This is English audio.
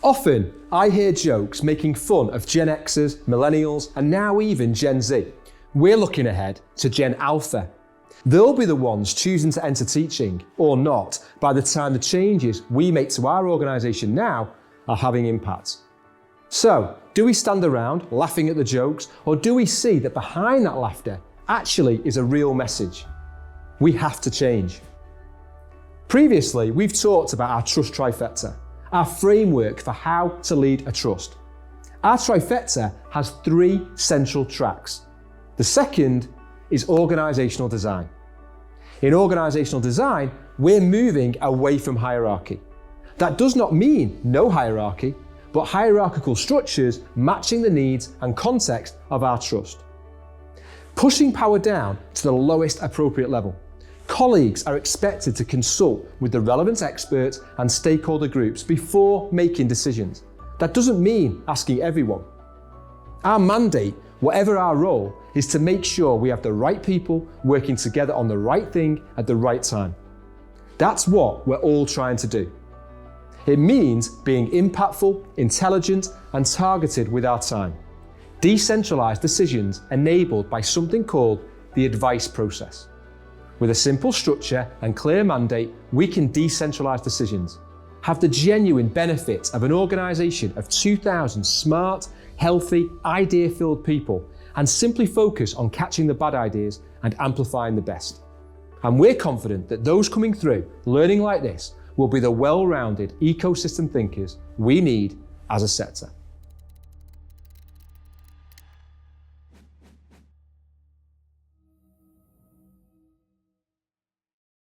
Often, I hear jokes making fun of Gen Xers, Millennials, and now even Gen Z. We're looking ahead to Gen Alpha. They'll be the ones choosing to enter teaching, or not, by the time the changes we make to our organisation now are having impact. So, do we stand around laughing at the jokes, or do we see that behind that laughter actually is a real message? We have to change. Previously, we've talked about our trust trifecta, our framework for how to lead a trust. Our trifecta has 3 central tracks. The second is organisational design. In organisational design, we're moving away from hierarchy. That does not mean no hierarchy, but hierarchical structures matching the needs and context of our trust. Pushing power down to the lowest appropriate level. Colleagues are expected to consult with the relevant experts and stakeholder groups before making decisions. That doesn't mean asking everyone. Our mandate, whatever our role, is to make sure we have the right people working together on the right thing at the right time. That's what we're all trying to do. It means being impactful, intelligent, and targeted with our time. Decentralized decisions enabled by something called the advice process. With a simple structure and clear mandate, we can decentralize decisions, have the genuine benefits of an organization of 2,000 smart, healthy, idea-filled people, and simply focus on catching the bad ideas and amplifying the best. And we're confident that those coming through learning like this will be the well-rounded ecosystem thinkers we need as a sector.